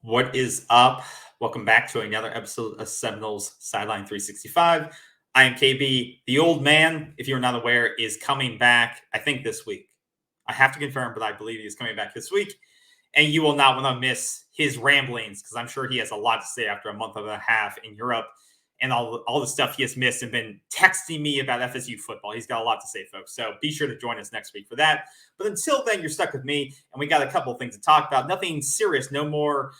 What is up? Welcome back to another episode of Seminoles Sideline 365. I am KB. The old man, if you're not aware, is coming back, I think this week. I have to confirm, but I believe he is coming back this week. And you will not want to miss his ramblings because I'm sure he has a lot to say after a month and a half in Europe and all the stuff he has missed and been texting me about FSU football. He's got a lot to say, folks. So be sure to join us next week for that. But until then, you're stuck with me, and we got a couple of things to talk about. Nothing serious, no more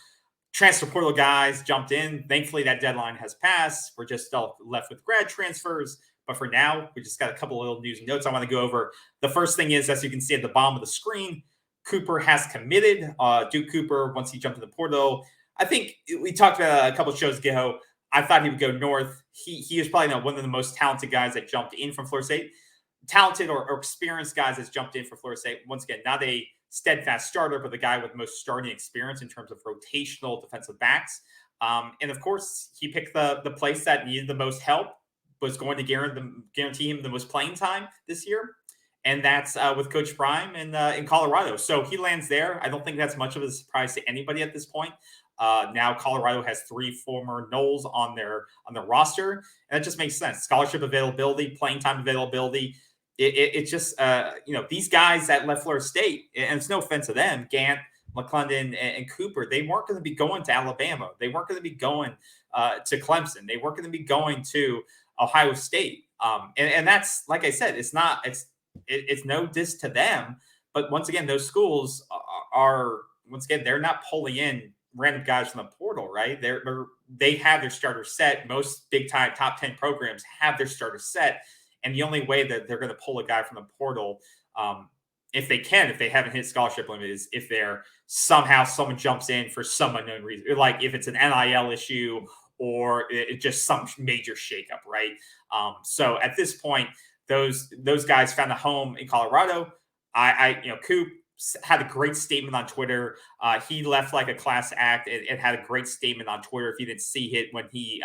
transfer portal guys jumped in. Thankfully, that deadline has passed. We're just still left with grad transfers. But for now, we just got a couple of little news and notes I want to go over. The first thing is, as you can see at the bottom of the screen, Cooper has committed. Duke Cooper, once he jumped in the portal, I think we talked about a couple of shows ago. I thought he would go north. He is probably one of the most talented guys that jumped in from Florida State. Talented or experienced guys that's jumped in for Florida State. Once again, not a steadfast starter, but the guy with most starting experience in terms of rotational defensive backs. And of course, he picked the place that needed the most help, was going to guarantee him the most playing time this year. And that's with Coach Prime in Colorado. So he lands there. I don't think that's much of a surprise to anybody at this point. Now Colorado has 3 former Noles on their roster, and it just makes sense. Scholarship availability, playing time availability. It just these guys that left Florida State, and it's no offense to them, Gant, McLendon, and Cooper, they weren't going to be going to Alabama. They weren't going to be going to Clemson. They weren't going to be going to Ohio State. And that's, like I said, it's no diss to them. But once again, those schools are they're not pulling in random guys from the portal, right? They have their starter set. Most big time top 10 programs have their starter set. And the only way that they're going to pull a guy from the portal, if they haven't hit scholarship limit, is if someone jumps in for some unknown reason, like if it's an NIL issue or it just some major shakeup, right? So at this point, those guys found a home in Colorado. Coop had a great statement on Twitter. He left like a class act and had a great statement on Twitter. If you didn't see it when he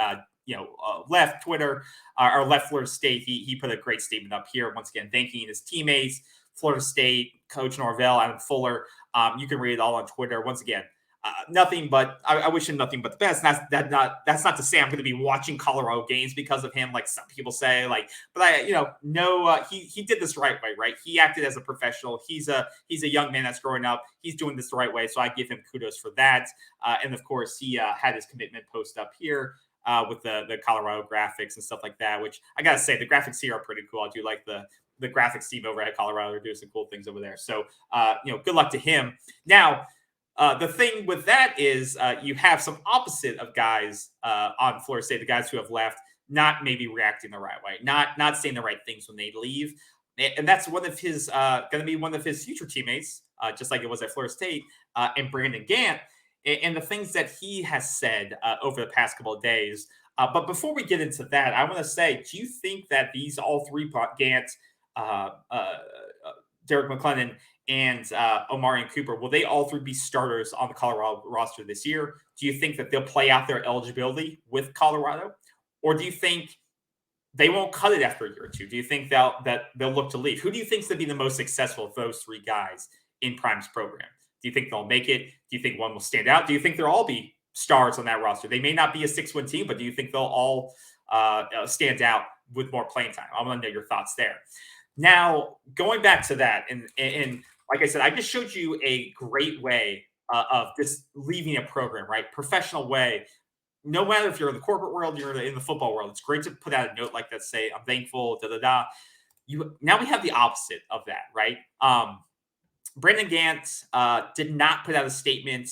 left Twitter or left Florida State, he put a great statement up here. Once again, thanking his teammates, Florida State, Coach Norvell, Adam Fuller. You can read it all on Twitter. Once again, nothing but I wish him nothing but the best. That's not to say I'm going to be watching Colorado games because of him, like some people say. He did this the right way, right? He acted as a professional. He's a young man that's growing up. He's doing this the right way, so I give him kudos for that. And of course, he had his commitment post up here. With the Colorado graphics and stuff like that, which I gotta say the graphics here are pretty cool. I do like the graphics team over at Colorado. They're doing some cool things over there. So good luck to him. Now, the thing with that is you have some opposite of guys on Florida State, the guys who have left, not maybe reacting the right way, not saying the right things when they leave, and that's one of his going to be one of his future teammates, just like it was at Florida State, and Brandon Gant. And the things that he has said over the past couple of days. But before we get into that, I want to say, do you think that these all three, Gant, Derrick Mclendon, and Omarion Cooper, will they all three be starters on the Colorado roster this year? Do you think that they'll play out their eligibility with Colorado? Or do you think they won't cut it after a year or two? Do you think that they'll look to leave? Who do you think is going to be the most successful of those 3 guys in Prime's program? Do you think they'll make it? Do you think one will stand out? Do you think they'll all be stars on that roster? They may not be a 6-win team, but do you think they'll all stand out with more playing time? I want to know your thoughts there. Now, going back to that, and like I said, I just showed you a great way of just leaving a program, right? Professional way. No matter if you're in the corporate world, you're in the football world, it's great to put out a note like that, say, I'm thankful, da-da-da. Now we have the opposite of that, right? Brandon Gant did not put out a statement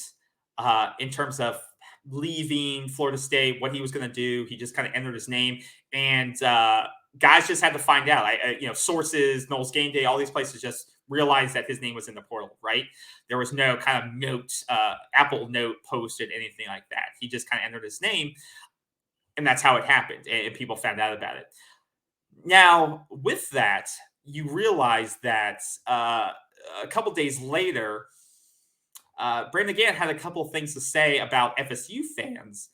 in terms of leaving Florida State, what he was going to do. He just kind of entered his name, and guys just had to find out. Sources, Noles Game Day, all these places just realized that his name was in the portal, right? There was no kind of note, Apple note posted, anything like that. He just kind of entered his name, and that's how it happened, and people found out about it. Now, with that, you realize that a couple days later, Brandon Gant had a couple of things to say about FSU fans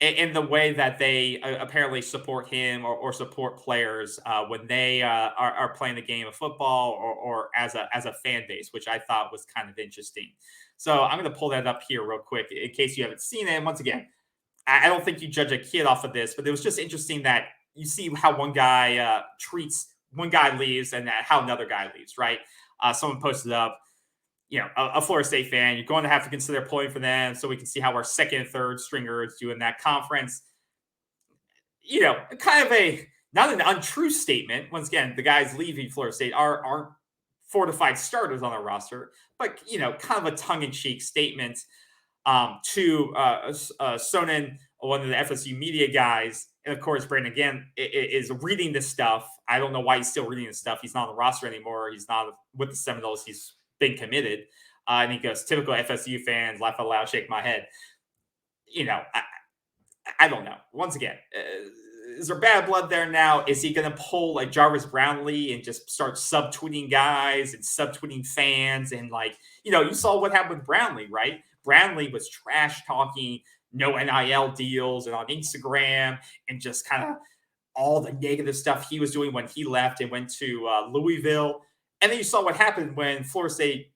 in the way that they apparently support him or support players when they are playing the game of football or as a fan base, which I thought was kind of interesting. So I'm going to pull that up here real quick in case you haven't seen it. And once again, I don't think you judge a kid off of this, but it was just interesting that you see how one guy treats one guy leaves and how another guy leaves, right? Someone posted up, a Florida State fan, you're going to have to consider pulling for them so we can see how our second and third stringers do in that conference. Kind of not an untrue statement. Once again, the guys leaving Florida State aren't fortified starters on our roster, but, kind of a tongue-in-cheek statement to Sonnen, one of the FSU media guys. And of course, Brandon, again, is reading this stuff. I don't know why he's still reading this stuff. He's not on the roster anymore. He's not with the Seminoles. He's been committed. And he goes, typical FSU fans, laugh out loud, shake my head. I don't know. Once again, is there bad blood there now? Is he going to pull like Jarvis Brownlee and just start subtweeting guys and subtweeting fans? And you saw what happened with Brownlee, right? Brownlee was trash talking, no NIL deals, and on Instagram, and just kind of all the negative stuff he was doing when he left and went to Louisville. And then you saw what happened when Florida State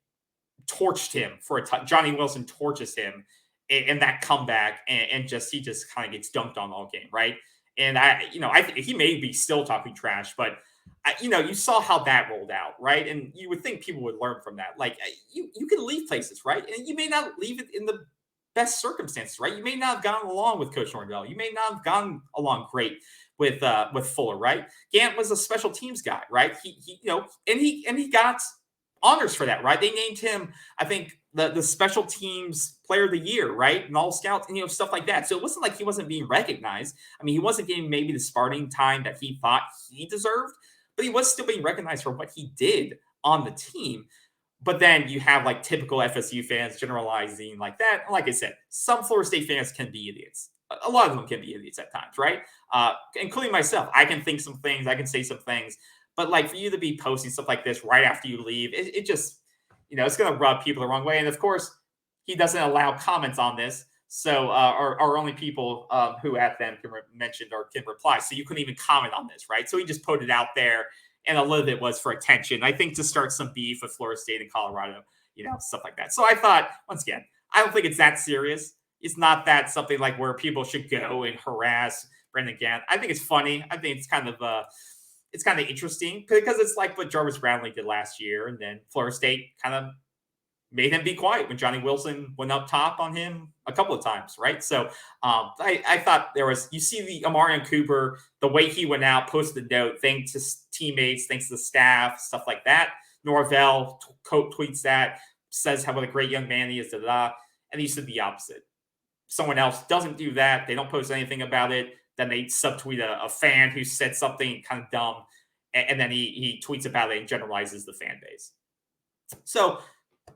torched him for a time. Johnny Wilson torches him in that comeback, and he just kind of gets dunked on all game, right? And I think he may be still talking trash, but you saw how that rolled out, right? And you would think people would learn from that. Like you can leave places, right? And you may not leave it in the best circumstances, right? You may not have gotten along with Coach Norvell. You may not have gotten along great with Fuller, right? Gant was a special teams guy, right? He and he got honors for that, right? They named him, I think, the special teams player of the year, right? And all scouts, and stuff like that. So it wasn't like he wasn't being recognized. I mean, he wasn't getting maybe the starting time that he thought he deserved, but he was still being recognized for what he did on the team. But then you have like typical FSU fans generalizing like that. And like I said, some Florida State fans can be idiots. A lot of them can be idiots at times, right? Including myself. I can think some things. I can say some things. But like for you to be posting stuff like this right after you leave, it just, it's going to rub people the wrong way. And of course, he doesn't allow comments on this. So our only people who at them can mention or can reply. So you couldn't even comment on this, right? So he just put it out there. And a little bit was for attention, I think, to start some beef with Florida State and Colorado, stuff like that. So I thought, once again, I don't think it's that serious. It's not that something like where people should go and harass Brendan Gant. I think it's funny. I think it's kind of interesting because it's like what Jarvis Brownlee did last year. And then Florida State kind of made him be quiet when Johnny Wilson went up top on him a couple of times, right? So I thought you see the Omarion Cooper, the way he went out, posted a note, thanks to teammates, thanks to the staff, stuff like that. Norvell tweets that, says what a great young man he is, and he said the opposite. Someone else doesn't do that. They don't post anything about it. Then they subtweet a fan who said something kind of dumb, and then he tweets about it and generalizes the fan base. So,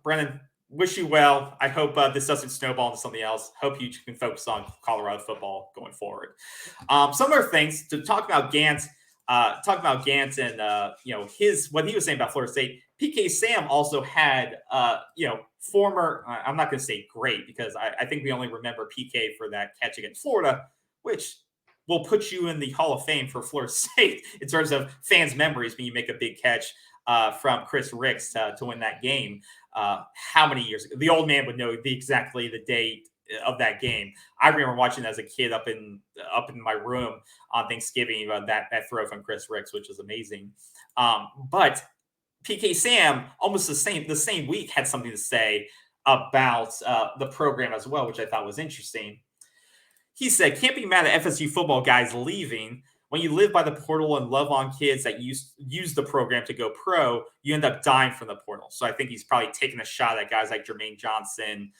Brennan, wish you well. I hope this doesn't snowball into something else. Hope you can focus on Colorado football going forward. Some other things to talk about Gant. And what he was saying about Florida State. P.K. Sam also had former. I'm not going to say great because I think we only remember P.K. for that catch against Florida, which will put you in the Hall of Fame for Florida State in terms of fans' memories when you make a big catch from Chris Ricks to win that game. How many years ago? The old man would know exactly the date of that game. I remember watching as a kid up in my room on Thanksgiving that throw from Chris Ricks, which was amazing. But PK Sam, almost the same week, had something to say about the program as well, which I thought was interesting. He said, "Can't be mad at FSU football guys leaving. When you live by the portal and love on kids that use the program to go pro, you end up dying from the portal." So I think he's probably taking a shot at guys like Jermaine Johnson,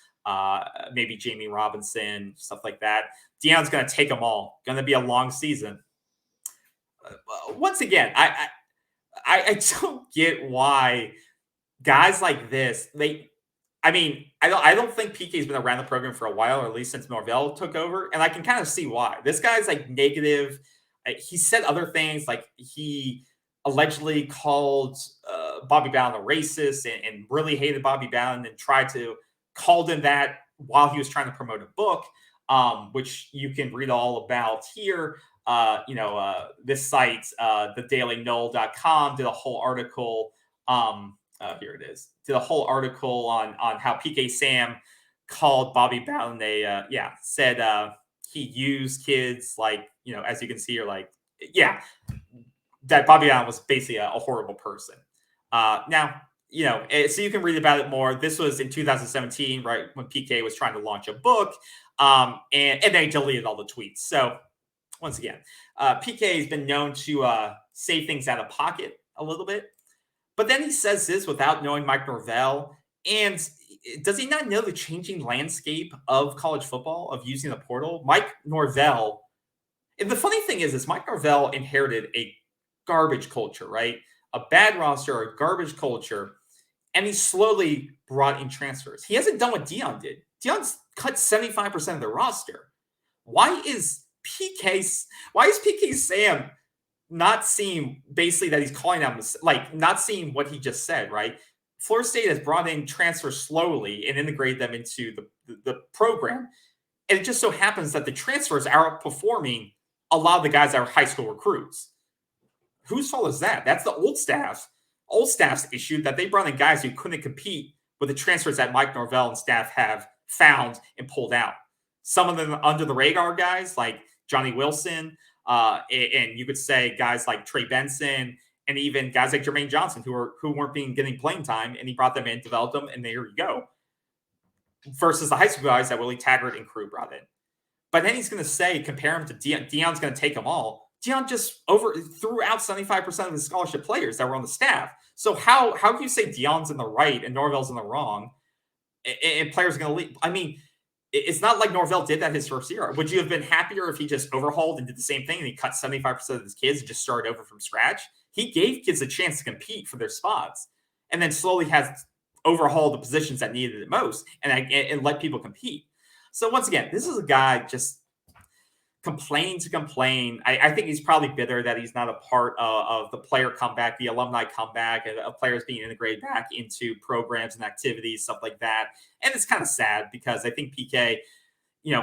maybe Jamie Robinson, stuff like that. Deion's going to take them all. Going to be a long season. Once again, I don't get why guys like this, I don't think PK's been around the program for a while, or at least since Norvell took over. And I can kind of see why. This guy's like negative. He said other things, like he allegedly called Bobby Bowden a racist and really hated Bobby Bowden and called him that while he was trying to promote a book, which you can read all about here. This site, thedailynoel.com, did a whole article here it is. Did a whole article on how PK Sam called Bobby Bowden said he used kids like, as you can see, you're like, that Bobby Bowden was basically a horrible person. Now, so you can read about it more. This was in 2017, right, when PK was trying to launch a book, and they deleted all the tweets. So once again, PK has been known to say things out of pocket a little bit, but then he says this without knowing Mike Norvell. And does he not know the changing landscape of college football, of using the portal? Mike Norvell, and the funny thing is Mike Norvell inherited a garbage culture, right? A bad roster, a garbage culture, and he slowly brought in transfers. He hasn't done what Deion did. Deion's cut 75% of the roster. Why is PK Sam not seeing basically that he's calling out, like not seeing what he just said, right? Florida State has brought in transfers slowly and integrated them into the program. And it just so happens that the transfers are outperforming a lot of the guys that are high school recruits. Whose fault is that? That's the old staff's issue, that they brought in guys who couldn't compete with the transfers that Mike Norvell and staff have found and pulled out. Some of them under the radar guys like Johnny Wilson, and you could say guys like Trey Benson, and even guys like Jermaine Johnson who weren't getting playing time, and he brought them in, developed them, and there you go. Versus the high school guys that Willie Taggart and crew brought in. But then he's going to compare him to Deion. Deion's going to take them all. Deion just threw out 75% of his scholarship players that were on the staff. So how can you say Deion's in the right and Norvell's in the wrong, and players are going to leave? I mean, it's not like Norvell did that his first year. Would you have been happier if he just overhauled and did the same thing and he cut 75% of his kids and just started over from scratch? He gave kids a chance to compete for their spots, and then slowly has overhauled the positions that needed it most and let people compete. So once again, this is a guy just complaining to complain. I think he's probably bitter that he's not a part of the player comeback, the alumni comeback, and of players being integrated back into programs and activities, stuff like that. And it's kind of sad because I think PK,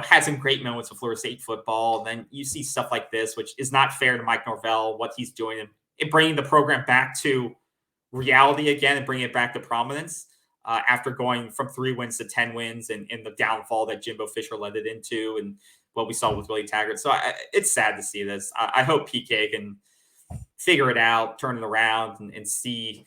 had some great moments with Florida State football. And then you see stuff like this, which is not fair to Mike Norvell, what he's doing and bringing the program back to reality again and bringing it back to prominence after going from 3 wins to 10 wins and the downfall that Jimbo Fisher led it into and what we saw with Willie Taggart. So it's sad to see this. I hope PK can figure it out, turn it around, and see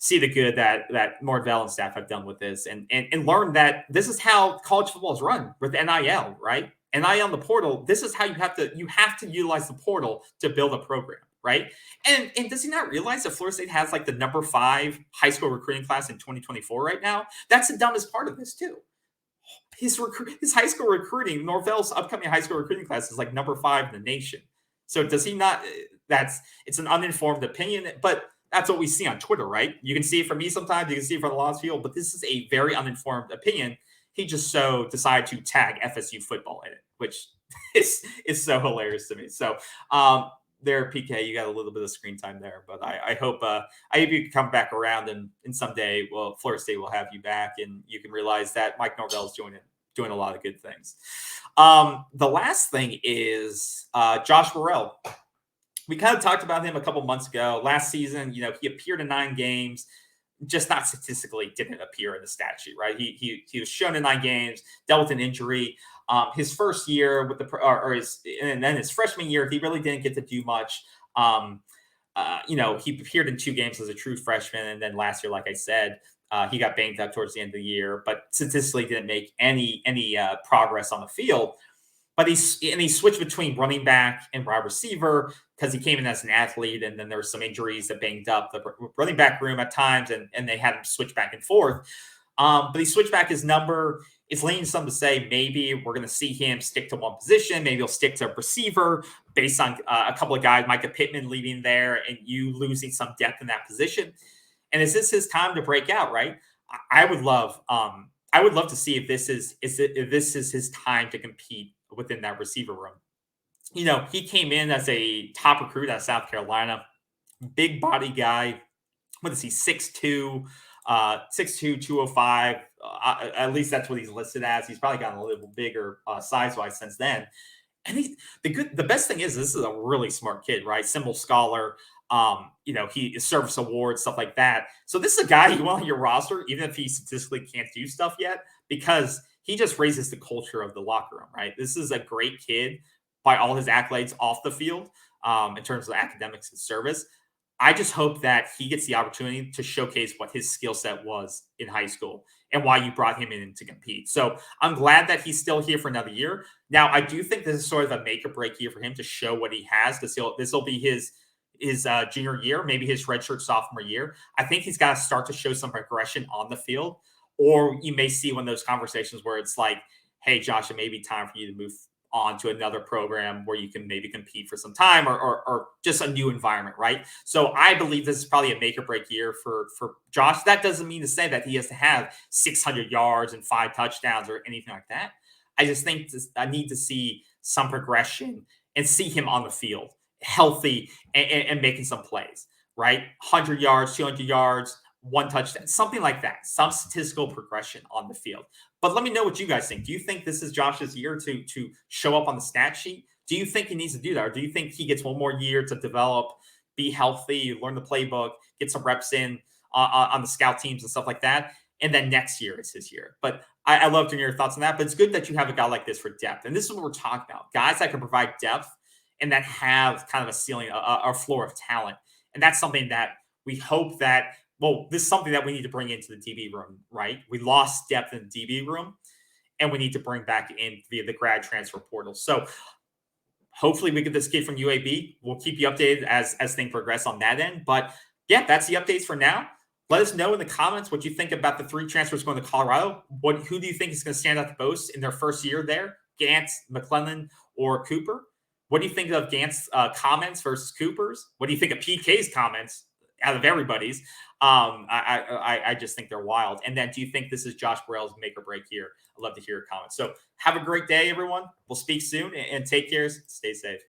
the good that Norvell and staff have done with this, and learn that this is how college football is run with NIL, right? NIL in the portal. This is how you have to utilize the portal to build a program, right? And does he not realize that Florida State has like the number 5 high school recruiting class in 2024 right now? That's the dumbest part of this too. His high school recruiting, Norvell's upcoming high school recruiting class is like number 5 in the nation. So does he not? It's an uninformed opinion, but that's what we see on Twitter, right? You can see it from me sometimes, you can see it from a lot of people, but this is a very uninformed opinion. He just decided to tag FSU football in it, which is so hilarious to me. So there, PK, you got a little bit of screen time there, but I hope you can come back around and someday, well, Florida State will have you back, and you can realize that Mike Norvell is doing a lot of good things. The last thing is Josh Burrell. We kind of talked about him a couple months ago. Last season, he appeared in 9 games, just not statistically didn't appear in the stat sheet, right? He was shown in 9 games, dealt with an injury. His first year with and then his freshman year, he really didn't get to do much. He appeared in 2 games as a true freshman, and then last year, like I said, he got banged up towards the end of the year, but statistically didn't make any progress on the field. But he switched between running back and wide receiver because he came in as an athlete, and then there were some injuries that banged up the running back room at times, and they had him switch back and forth. But he switched back his number. It's leaning some to say maybe we're going to see him stick to one position. Maybe he'll stick to receiver based on a couple of guys, Micah Pittman leaving there and you losing some depth in that position. And is this his time to break out, right? I would love to see if this is his time to compete within that receiver room. He came in as a top recruit out of South Carolina, big body guy. What is he, 6'2", 205? At least that's what he's listed as. He's probably gotten a little bigger size-wise since then. And the best thing is this is a really smart kid, right? Symbol scholar. He service awards, stuff like that. So this is a guy you want on your roster, even if he statistically can't do stuff yet, because he just raises the culture of the locker room, right? This is a great kid by all his accolades off the field, in terms of academics and service. I just hope that he gets the opportunity to showcase what his skill set was in high school and why you brought him in to compete. So I'm glad that he's still here for another year. Now, I do think this is sort of a make or break year for him to show what he has, because this will be his junior year, maybe his redshirt sophomore year. I think he's got to start to show some progression on the field, or you may see one of those conversations where it's like, hey, Josh, it may be time for you to move on to another program where you can maybe compete for some time, or just a new environment, right? So I believe this is probably a make or break year for Josh. That doesn't mean to say that he has to have 600 yards and 5 touchdowns or anything like that. I just think I need to see some progression and see him on the field, healthy and making some plays, right? 100 yards, 200 yards, 1 touchdown, something like that, some statistical progression on the field. But let me know what you guys think. Do you think this is Josh's year to show up on the stat sheet? Do you think he needs to do that? Or do you think he gets one more year to develop, be healthy, learn the playbook, get some reps in on the scout teams and stuff like that? And then next year is his year. But I love to hear your thoughts on that. But it's good that you have a guy like this for depth. And this is what we're talking about. Guys that can provide depth and that have kind of a ceiling, a floor of talent. And that's something that we hope that, well, this is something that we need to bring into the DB room, right? We lost depth in the DB room, and we need to bring back in via the grad transfer portal. So hopefully we get this kid from UAB. We'll keep you updated as things progress on that end. But yeah, that's the updates for now. Let us know in the comments what you think about the 3 transfers going to Colorado. Who do you think is going to stand out the most in their first year there? Gant, McLendon, or Cooper? What do you think of Gant's comments versus Cooper's? What do you think of PK's comments out of everybody's? I just think they're wild. And then, do you think this is Josh Burrell's make or break year? I'd love to hear your comments. So have a great day, everyone. We'll speak soon, and take care. Stay safe.